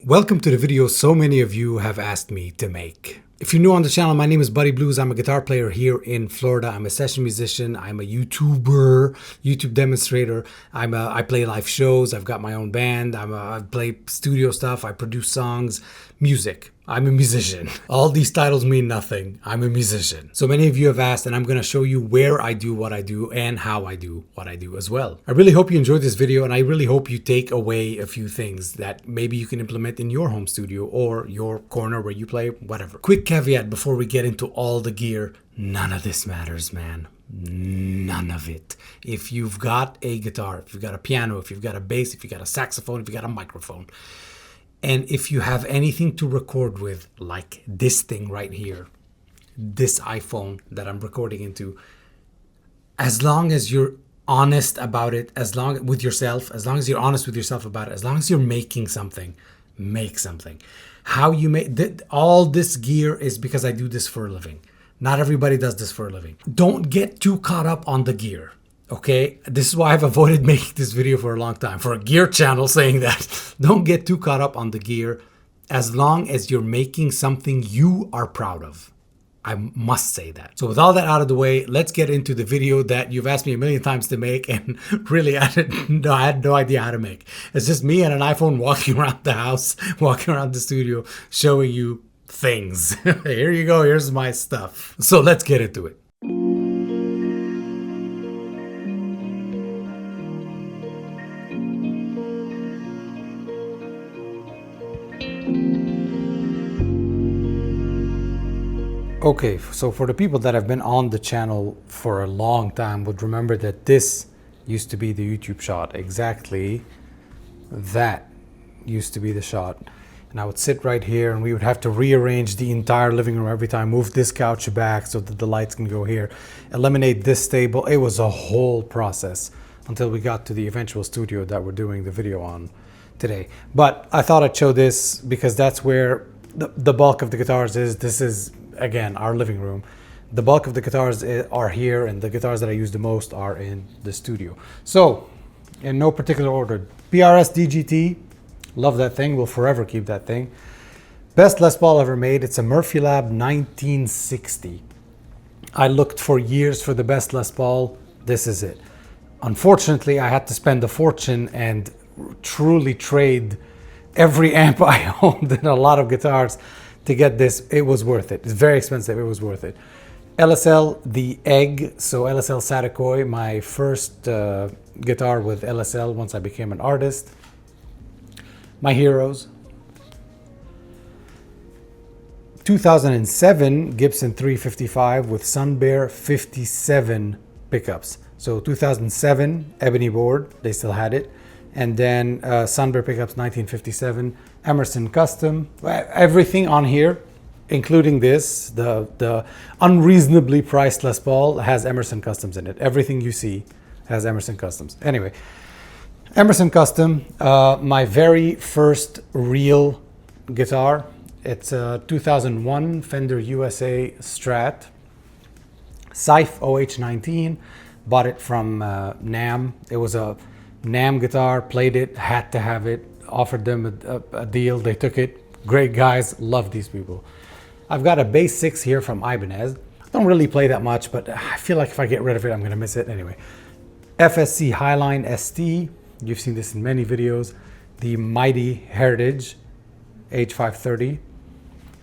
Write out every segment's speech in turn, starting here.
Welcome to the video so many of you have asked me to make. If you're new on the channel, my name is Buddy Blues. I'm a guitar player here in Florida. I'm a session musician. I'm a YouTuber, YouTube demonstrator. I play live shows. I've got my own band. I play studio stuff. I produce songs, music. I'm a musician. All these titles mean nothing. I'm a musician. So many of you have asked, and I'm going to show you where I do what I do and how I do what I do as well. I really hope you enjoyed this video, and I really hope you take away a few things that maybe you can implement in your home studio or your corner where you play, whatever. Quick caveat before we get into all the gear: none of this matters, man. None of it. If you've got a guitar, if you've got a piano, if you've got a bass, if you've got a saxophone, if you've got a microphone, and if you have anything to record with, like this thing right here, this iPhone that I'm recording into, as long as you're honest about it, as long as you're honest with yourself about it, as long as you're making something, make something. How you make all this gear is because I do this for a living. Not everybody does this for a living. Don't get too caught up on the gear. Okay, this is why I've avoided making this video for a long time. For a gear channel saying that, don't get too caught up on the gear as long as you're making something you are proud of. I must say that. So with all that out of the way, let's get into the video that you've asked me a million times to make, and really I had no idea how to make. It's just me and an iPhone walking around the house, walking around the studio, showing you things. Here you go, here's my stuff. So let's get into it. Okay, so for the people that have been on the channel for a long time would remember that this used to be the YouTube shot. Exactly that used to be the shot. And I would sit right here and we would have to rearrange the entire living room every time, move this couch back so that the lights can go here, eliminate this table. It was a whole process until we got to the eventual studio that we're doing the video on today. But I thought I'd show this because that's where the bulk of the guitars is. This is, again, our living room. The bulk of the guitars are here, and the guitars that I use the most are in the studio. So, in no particular order, PRS DGT, love that thing, will forever keep that thing. Best Les Paul ever made, it's a Murphy Lab 1960. I looked for years for the best Les Paul, this is it. Unfortunately, I had to spend a fortune and truly trade every amp I owned and a lot of guitars to get this. It was worth it. It's very expensive. It was worth it. LSL, the Egg. So LSL Satakoi, my first guitar with LSL once I became an artist. My heroes. 2007 Gibson 355 with Sunbear 57 pickups. So 2007 ebony board, they still had it. And then Sunbear pickups 1957, Emerson Custom, everything on here, including this, the unreasonably priced Les Paul has Emerson Customs in it. Everything you see has Emerson Customs. Anyway, Emerson Custom, my very first real guitar. It's a 2001 Fender USA Strat, Scythe OH19, bought it from NAMM. It was a NAMM guitar, played it, had to have it, offered them a deal, they took it. Great guys, love these people. I've got a Bass 6 here from Ibanez. I don't really play that much, but I feel like if I get rid of it, I'm gonna miss it anyway. FSC Highline ST, you've seen this in many videos. The Mighty Heritage H530.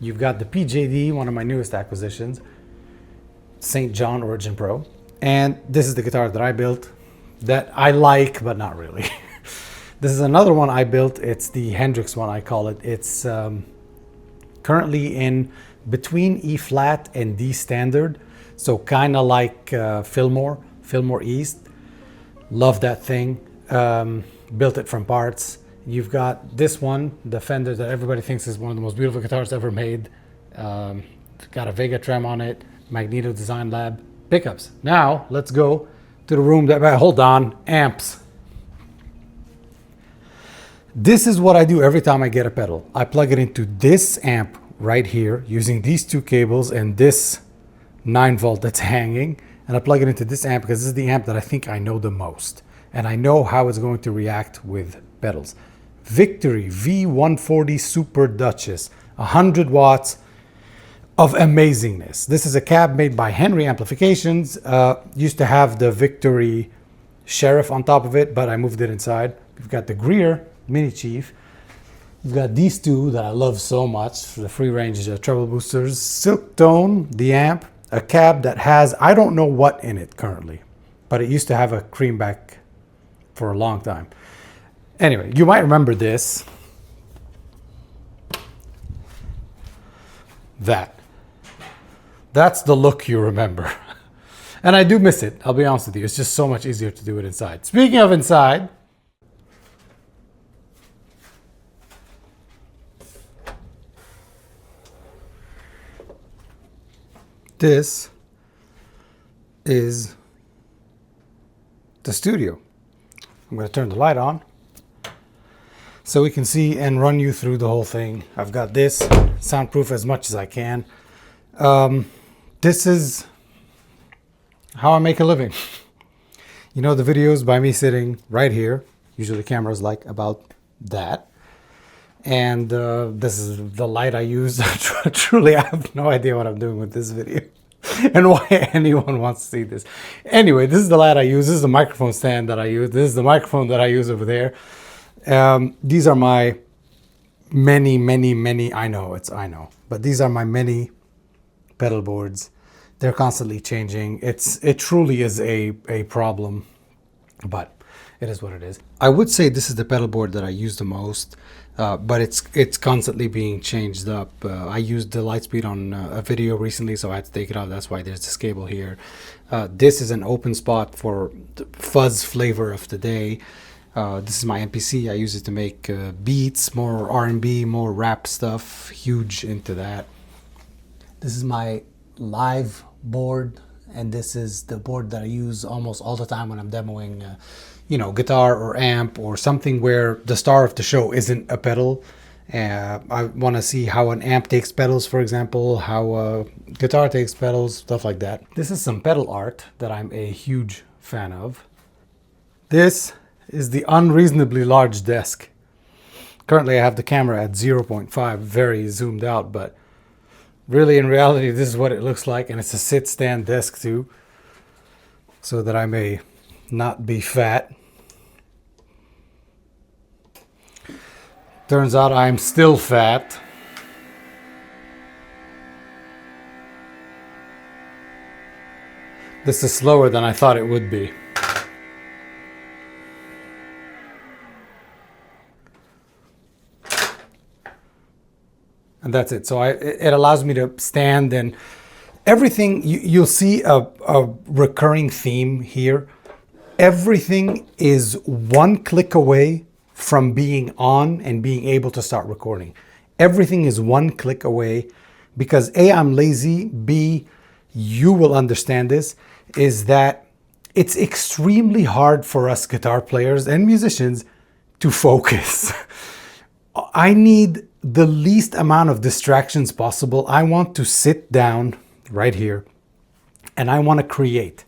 You've got the PJD, one of my newest acquisitions, St. John Origin Pro. And this is the guitar that I built, that I like, but not really. This is another one I built. It's the Hendrix one, I call it. It's currently in between E flat and D standard. So kind of like Fillmore East. Love that thing. Built it from parts. You've got this one, the Fender that everybody thinks is one of the most beautiful guitars ever made. Got a Vega trem on it, Magneto Design Lab pickups. Now let's go to the room that, hold on, amps. This is what I do every time I get a pedal. I plug it into this amp right here using these two cables and this 9-volt that's hanging, and I plug it into this amp because this is the amp that I think I know the most, and I know how it's going to react with pedals. Victory V140 Super Duchess, 100 watts of amazingness. This is a cab made by Henry Amplifications. Used to have the Victory Sheriff on top of it, but I moved it inside. We've got the Greer Mini Chief. We've got these two that I love so much for the free range treble boosters. Silk Tone, the amp, a cab that has, I don't know what in it currently, but it used to have a creamback for a long time. Anyway, you might remember this. That's the look you remember. And I do miss it, I'll be honest with you. It's just so much easier to do it inside. Speaking of inside, this is the studio. I'm going to turn the light on so we can see and run you through the whole thing. I've got this soundproof as much as I can. This is how I make a living. You know, the videos by me sitting right here. Usually the camera's like about that. And this is the light I use. Truly, I have no idea what I'm doing with this video and why anyone wants to see this. Anyway, this is the light I use. This is the microphone stand that I use. This is the microphone that I use over there. These are my many, I know, but these are my many pedal boards. They're constantly changing. It truly is a problem, but it is what it is. I would say this is the pedal board that I use the most, but it's constantly being changed up. I used the Lightspeed on a video recently, so I had to take it off. That's why there's this cable here. This is an open spot for the fuzz flavor of the day. This is my MPC. I use it to make beats, more R&B, more rap stuff. Huge into that. This is my live board, and this is the board that I use almost all the time when I'm demoing you know, guitar or amp or something where the star of the show isn't a pedal. I want to see how an amp takes pedals, for example, how a guitar takes pedals, stuff like that. This is some pedal art that I'm a huge fan of. This is the unreasonably large desk. Currently I have the camera at 0.5, very zoomed out, but really in reality this is what it looks like, and it's a sit-stand desk too, so that I may not be fat. Turns out I'm still fat. This is slower than I thought it would be. And that's it. So it allows me to stand, and everything, you'll see a recurring theme here. Everything is one click away from being on and being able to start recording. Everything is one click away because A, I'm lazy, B, you will understand this, is that it's extremely hard for us guitar players and musicians to focus. I need the least amount of distractions possible. I want to sit down right here and I want to create.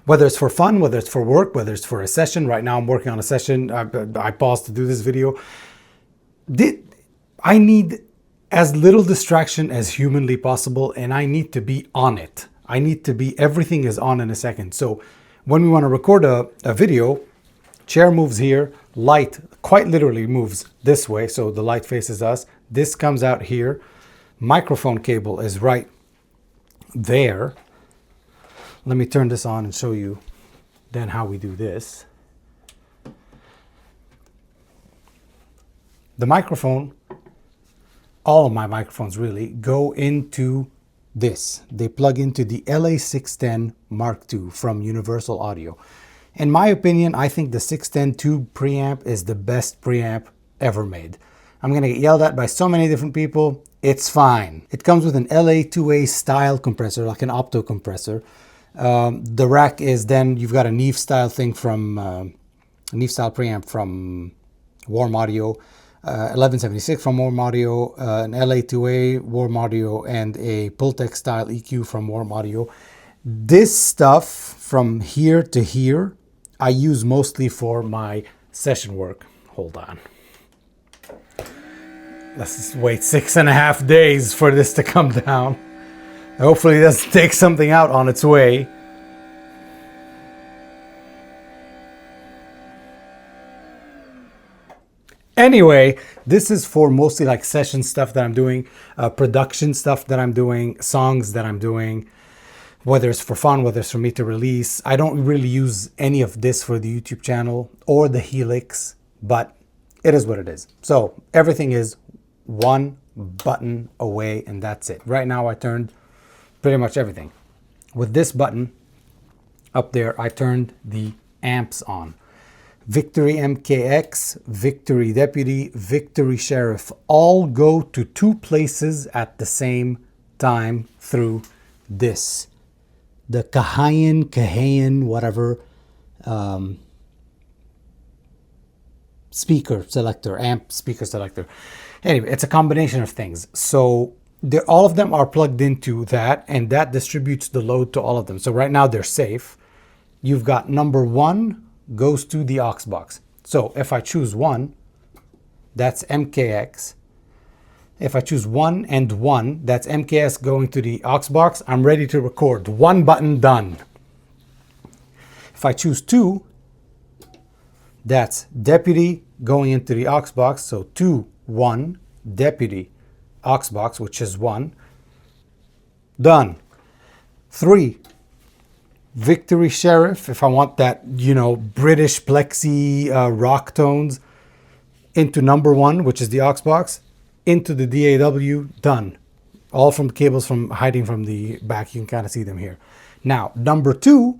Whether it's for fun, whether it's for work, whether it's for a session. Right now I'm working on a session. I paused to do this video. I need as little distraction as humanly possible, and I need to be on it. I need to be, everything is on in a second. So when we want to record a video, chair moves here, light quite literally moves this way, so the light faces us. This comes out here. Microphone cable is right there. Let me turn this on and show you then how we do this. The microphone, all of my microphones really, go into this. They plug into the LA610 Mark II from Universal Audio. In my opinion, I think the 610 tube preamp is the best preamp ever made. I'm gonna get yelled at by so many different people. It's fine. It comes with an LA2A style compressor, like an opto compressor. The rack is then, you've got a Neve style thing from, a Neve style preamp from Warm Audio, 1176 from Warm Audio, an LA2A Warm Audio, and a Pultec style EQ from Warm Audio. This stuff from here to here, I use mostly for my session work. Hold on. Let's just wait 6.5 days for this to come down. Hopefully it doesn't take something out on its way. Anyway, this is for mostly like session stuff that I'm doing, production stuff that I'm doing, songs that I'm doing, whether it's for fun, whether it's for me to release. I don't really use any of this for the YouTube channel or the Helix, but it is what it is. So everything is one button away and that's it. Right now I turned pretty much everything. With this button up there, I turned the amps on. Victory MKX, Victory Deputy, Victory Sheriff all go to two places at the same time through this. The Kahayan, whatever, speaker selector, amp speaker selector. Anyway, it's a combination of things. So all of them are plugged into that, and that distributes the load to all of them. So right now they're safe. You've got number one goes to the aux box. So if I choose one, that's MKX. If I choose 1 and 1, that's MKS going to the aux box. I'm ready to record. One button, done. If I choose 2, that's Deputy going into the aux box. So 2, 1, Deputy, aux box, which is 1. Done. 3, Victory Sheriff, if I want that, you know, British plexi rock tones, into number 1, which is the aux box, into the DAW, done. All from cables from hiding from the back. You can kind of see them here. Now, number 2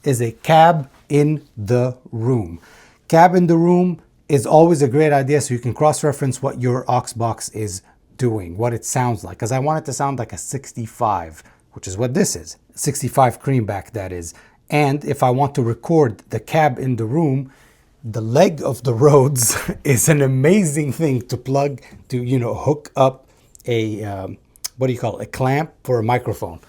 is a cab in the room. Cab in the room is always a great idea, so you can cross-reference what your aux box is doing, what it sounds like. Because I want it to sound like a 65, which is what this is. 65 creamback, that is. And if I want to record the cab in the room, the leg of the Rhodes is an amazing thing to plug to, you know, hook up a, what do you call it, a clamp for a microphone.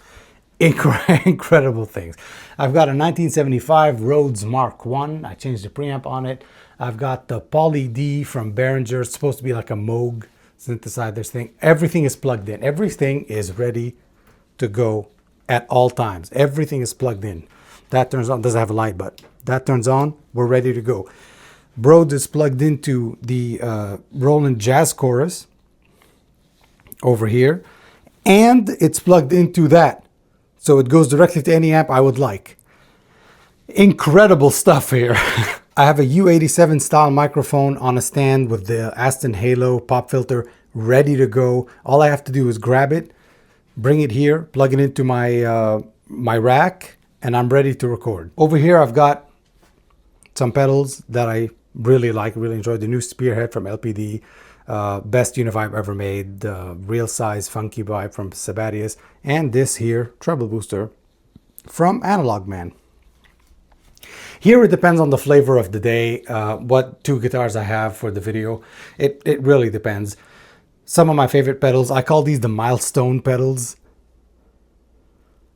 Incredible things. I've got a 1975 Rhodes Mark I. I changed the preamp on it. I've got the Poly D from Behringer. It's supposed to be like a Moog synthesizer thing. Everything is plugged in. Everything is ready to go at all times. Everything is plugged in. That turns on, doesn't have a light, but that turns on, we're ready to go. Rhodes is plugged into the Roland Jazz Chorus over here, and it's plugged into that. So it goes directly to any amp I would like. Incredible stuff here. I have a U87 style microphone on a stand with the Aston Halo pop filter ready to go. All I have to do is grab it, bring it here, plug it into my my rack, and I'm ready to record. Over here I've got some pedals that I really like, really enjoy. The new Spearhead from LPD, best Univibe ever made, the real size funky vibe from Sabatius, and this here treble booster from Analog Man. Here it depends on the flavor of the day, what two guitars I have for the video. It really depends. Some of my favorite pedals, I call these the Milestone pedals.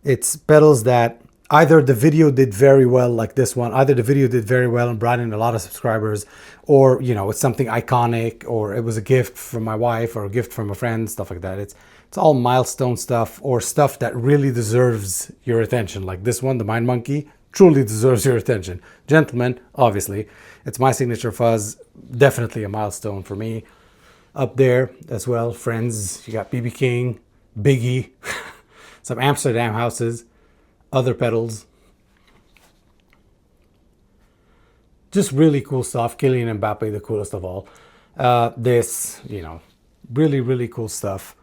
It's pedals that either the video did very well, like this one, either the video did very well and brought in a lot of subscribers, or, you know, it's something iconic, or it was a gift from my wife or a gift from a friend, stuff like that. It's all Milestone stuff, or stuff that really deserves your attention. Like this one, the Mind Monkey, truly deserves your attention. Gentlemen, obviously. It's my signature fuzz, definitely a milestone for me. Up there as well, friends, you got BB King, Biggie, some Amsterdam houses, other pedals. Just really cool stuff. Kylian Mbappe, the coolest of all. This, you know, really cool stuff.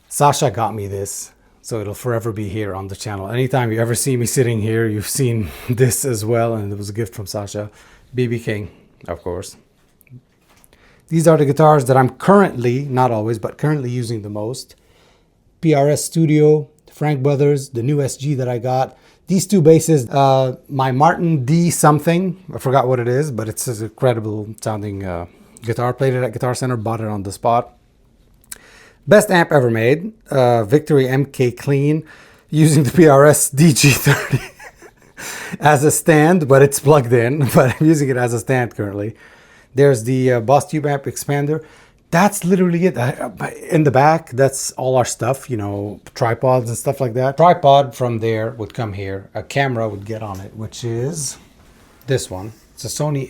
Sasha got me this, so it'll forever be here on the channel. Anytime you ever see me sitting here, you've seen this as well, and it was a gift from Sasha. BB King, of course. These are the guitars that I'm currently, not always, but currently using the most. PRS Studio, Frank Brothers, the new SG that I got. These two basses, my Martin D something, I forgot what it is, but it's an incredible sounding guitar. Played it at Guitar Center, bought it on the spot. Best amp ever made, Victory MK Clean, using the PRS DG30 as a stand, but it's plugged in, but I'm using it as a stand currently. There's the Boss Tube amp expander, That's literally it. In the back, that's all our stuff, you know, tripods and stuff like that. Tripod from there would come here. A camera would get on it, which is this one. It's a Sony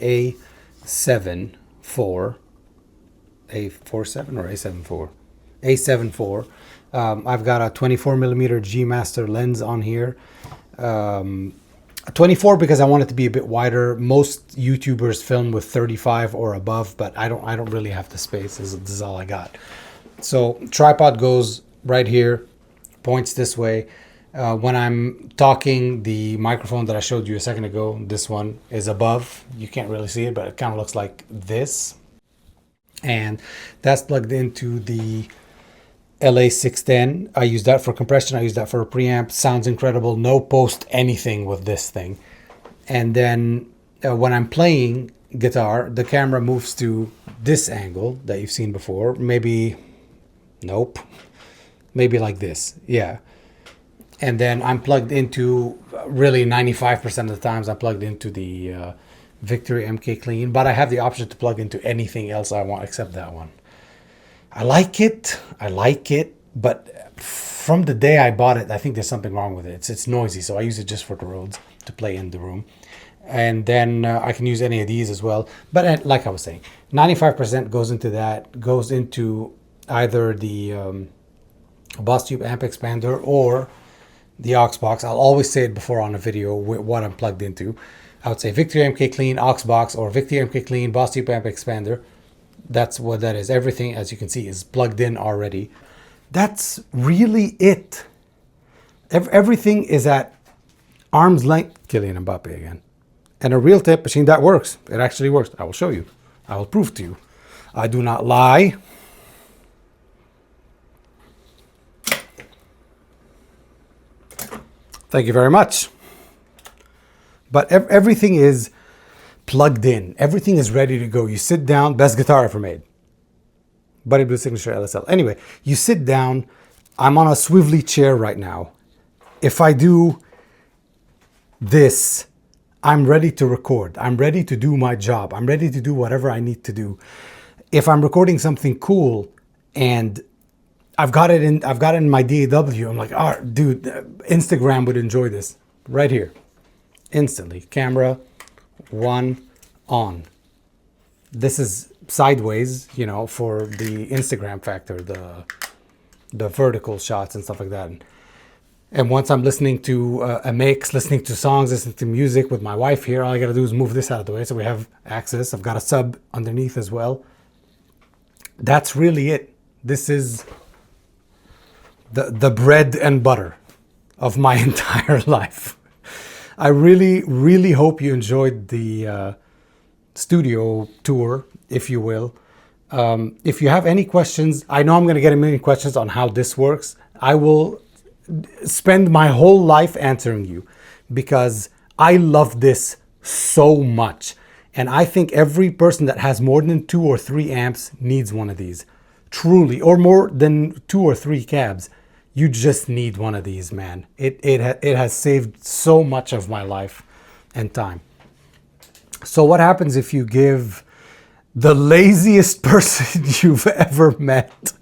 A7 IV, A47 or A7 IV? A7 IV. I've got a 24mm G Master lens on here. 24 because I want it to be a bit wider. Most YouTubers film with 35 or above, but I don't really have the space. This is all I got. So tripod goes right here, points this way. When I'm talking, the microphone that I showed you a second ago, this one is above. You can't really see it, but it kind of looks like this. And that's plugged into the LA610. I use that for compression. I use that for a preamp. Sounds incredible. No post anything with this thing. And then when I'm playing guitar, the camera moves to this angle that you've seen before. Maybe, nope. Maybe like this. Yeah. And then I'm plugged into, really 95% of the times I'm plugged into the Victory MK Clean. But I have the option to plug into anything else I want except that one. I like it, but from the day I bought it, I think there's something wrong with it. It's noisy, so I use it just for the roads to play in the room. And then I can use any of these as well. But like I was saying, 95% goes into that, goes into either the Boss Tube amp expander or the aux box. I'll always say it before on a video what I'm plugged into. I would say Victory MK Clean aux box or Victory MK Clean Boss Tube amp expander. That's what that is. Everything, as you can see, is plugged in already. That's really it. Everything is at arm's length. Kylian Mbappe again. And a real tip machine that works. It actually works. I will show you. I will prove to you. I do not lie. Thank you very much. But everything is plugged in. Everything is ready to go. You sit down, best guitar ever made. Buddy Blue Signature LSL. Anyway, you sit down. I'm on a swivelly chair right now. If I do this, I'm ready to record. I'm ready to do my job. I'm ready to do whatever I need to do. If I'm recording something cool and I've got it in my DAW, I'm like, oh, dude, Instagram would enjoy this. Right here. Instantly. Camera, one, on. This is sideways, you know, for the Instagram factor, the vertical shots and stuff like that. And once I'm listening to a mix, listening to songs, listening to music with my wife here, all I gotta do is move this out of the way so we have access. I've got a sub underneath as well. That's really it. This is the bread and butter of my entire life. I really, really hope you enjoyed the studio tour, if you will. If you have any questions, I know I'm going to get a million questions on how this works. I will spend my whole life answering you because I love this so much. And I think every person that has more than 2 or 3 amps needs one of these. Truly, or more than 2 or 3 cabs. You just need one of these, man. It has saved so much of my life and time. So what happens if you give the laziest person you've ever met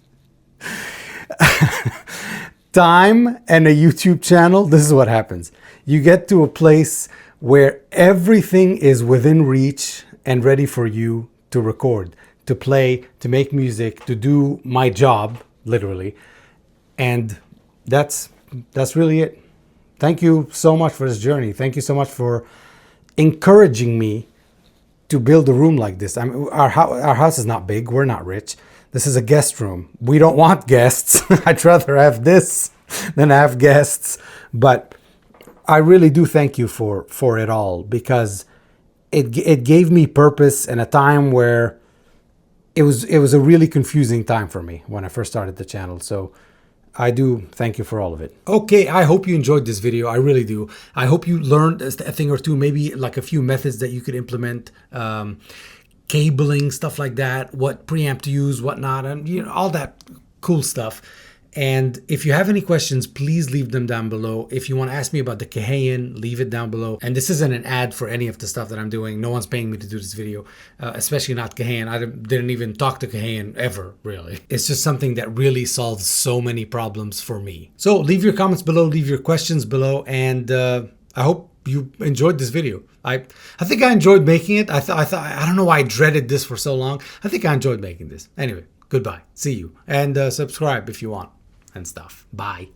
time and a YouTube channel? This is what happens. You get to a place where everything is within reach and ready for you to record, to play, to make music, to do my job, literally. And that's really it. Thank you so much for this journey. Thank you so much for encouraging me to build a room like this. I mean, our house is not big. We're not rich. This is a guest room. We don't want guests. I'd rather have this than have guests. But I really do thank you for it all, because it gave me purpose in a time where it was a really confusing time for me when I first started the channel. So I do thank you for all of it. Okay, I hope you enjoyed this video. I really do. I hope you learned a thing or two, maybe like a few methods that you could implement, cabling, stuff like that, what preamp to use, what not, and you know, all that cool stuff. And if you have any questions, please leave them down below. If you want to ask me about the Kahayan, leave it down below. And this isn't an ad for any of the stuff that I'm doing. No one's paying me to do this video, especially not Kahayan. I didn't even talk to Kahayan ever, really. It's just something that really solves so many problems for me. So leave your comments below, leave your questions below, and I hope you enjoyed this video. I think I enjoyed making it. I don't know why I dreaded this for so long. I think I enjoyed making this. Anyway, goodbye. See you. And subscribe if you want and stuff. Bye.